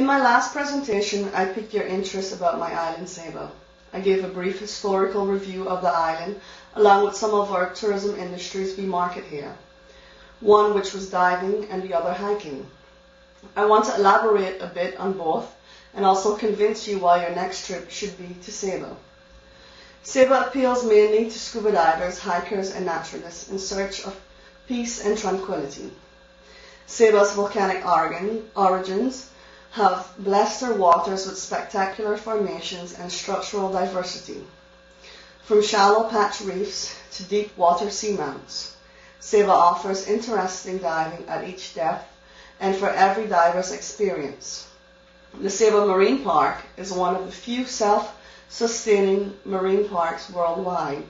In my last presentation, I piqued your interest about my island, Saba. I gave a brief historical review of the island, along with some of our tourism industries we market here, one which was diving and the other hiking. I want to elaborate a bit on both and also convince you why your next trip should be to Saba. Saba appeals mainly to scuba divers, hikers and naturalists in search of peace and tranquility. Saba's volcanic origins have blessed their waters with spectacular formations and structural diversity. From shallow patch reefs to deep water seamounts, Saba offers interesting diving at each depth and for every diver's experience. The Saba Marine Park is one of the few self-sustaining marine parks worldwide.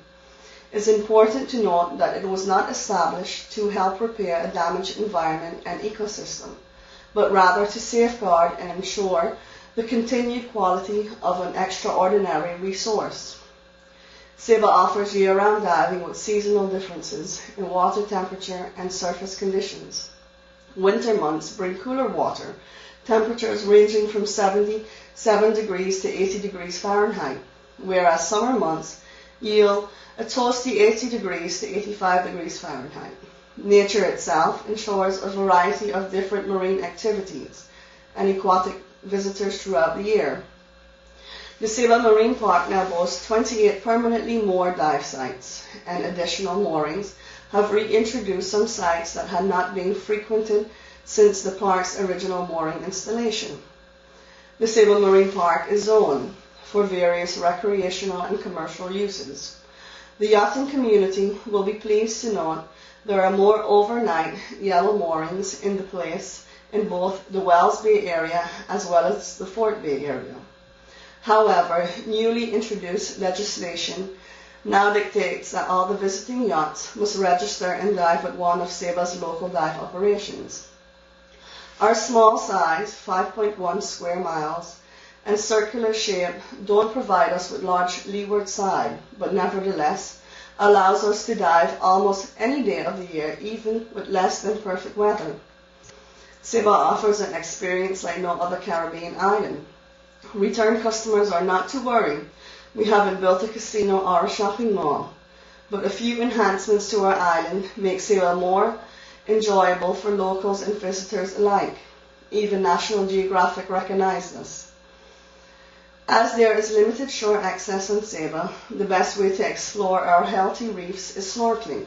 It's important to note that it was not established to help repair a damaged environment and ecosystem, but rather to safeguard and ensure the continued quality of an extraordinary resource. Saba offers year-round diving with seasonal differences in water temperature and surface conditions. Winter months bring cooler water, temperatures ranging from 77 degrees to 80 degrees Fahrenheit, whereas summer months yield a toasty 80 degrees to 85 degrees Fahrenheit. Nature itself ensures a variety of different marine activities and aquatic visitors throughout the year. The Saba Marine Park now boasts 28 permanently moored dive sites, and additional moorings have reintroduced some sites that had not been frequented since the park's original mooring installation. The Saba Marine Park is zoned for various recreational and commercial uses. The yachting community will be pleased to note there are more overnight yellow moorings in the place in both the Wells Bay area as well as the Fort Bay area. However, newly introduced legislation now dictates that all the visiting yachts must register and dive at one of Saba's local dive operations. Our small size, 5.1 square miles, and circular shape don't provide us with large leeward side, but nevertheless allows us to dive almost any day of the year, even with less than perfect weather. Saba offers an experience like no other Caribbean island. Return customers are not to worry. We haven't built a casino or a shopping mall, but a few enhancements to our island make Saba more enjoyable for locals and visitors alike. Even National Geographic recognized us. As there is limited shore access on Saba, the best way to explore our healthy reefs is snorkeling.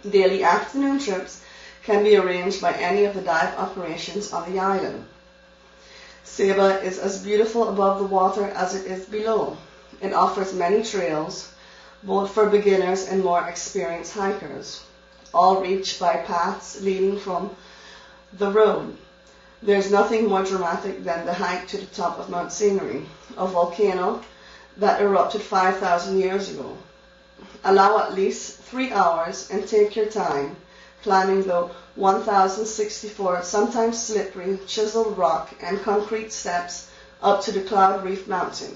Daily afternoon trips can be arranged by any of the dive operations on the island. Saba is as beautiful above the water as it is below. It offers many trails, both for beginners and more experienced hikers, all reached by paths leading from the road. There's nothing more dramatic than the hike to the top of Mount Scenery, a volcano that erupted 5,000 years ago. Allow at least 3 hours and take your time climbing the 1,064 sometimes slippery chiseled rock and concrete steps up to the Cloud Reef Mountain.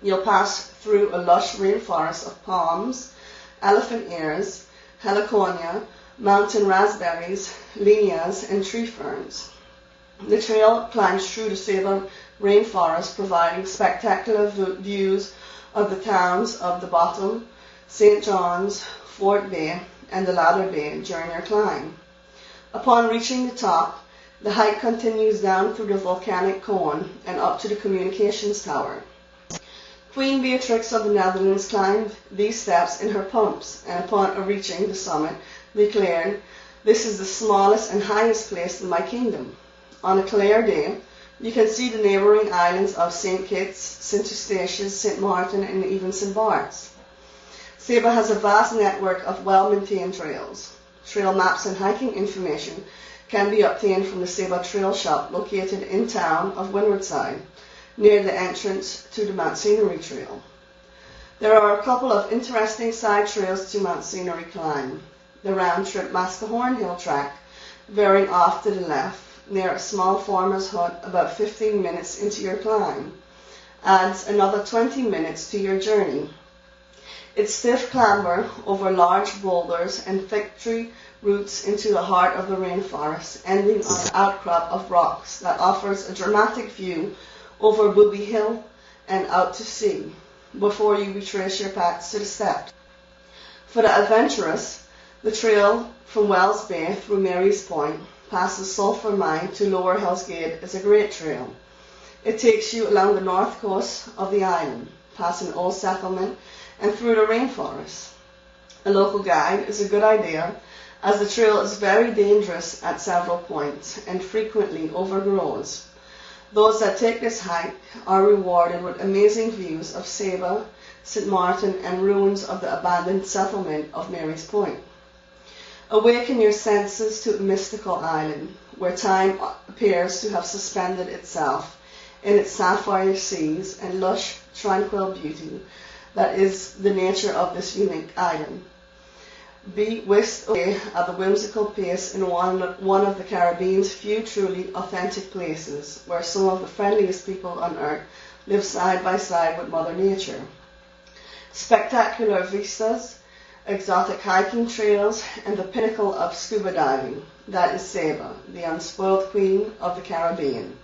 You'll pass through a lush rainforest of palms, elephant ears, heliconia, mountain raspberries, lianas, and tree ferns. The trail climbs through the Saba rainforest, providing spectacular views of the towns of the Bottom, St. John's, Fort Bay, and the Latter Bay during your climb. Upon reaching the top, the hike continues down through the volcanic cone and up to the communications tower. Queen Beatrix of the Netherlands climbed these steps in her pumps, and upon reaching the summit, declared, "This is the smallest and highest place in my kingdom." On a clear day, you can see the neighboring islands of St. Kitts, St. Eustatius, St. Martin, and even St. Bart's. Saba has a vast network of well-maintained trails. Trail maps and hiking information can be obtained from the Saba Trail Shop located in town of Windwardside, near the entrance to the Mount Scenery Trail. There are a couple of interesting side trails to Mount Scenery climb. The round-trip Mascahorn Hill track, veering off to the left, near a small farmer's hut about 15 minutes into your climb, adds another 20 minutes to your journey. Its stiff clamber over large boulders and thick tree roots into the heart of the rainforest, ending on an outcrop of rocks that offers a dramatic view over Booby Hill and out to sea, before you retrace your paths to the steppes. For the adventurous, the trail from Wells Bay through Mary's Point, past the Sulphur Mine to Lower Hell's Gate, is a great trail. It takes you along the north coast of the island, past an old settlement and through the rainforest. A local guide is a good idea, as the trail is very dangerous at several points and frequently overgrows. Those that take this hike are rewarded with amazing views of Saba, St. Martin, and ruins of the abandoned settlement of Mary's Point. Awaken your senses to a mystical island, where time appears to have suspended itself in its sapphire seas and lush, tranquil beauty that is the nature of this unique island. Be whisked away at the whimsical pace in one of the Caribbean's few truly authentic places, where some of the friendliest people on earth live side by side with Mother Nature. Spectacular vistas, exotic hiking trails, and the pinnacle of scuba diving, that is Saba, the unspoiled queen of the Caribbean.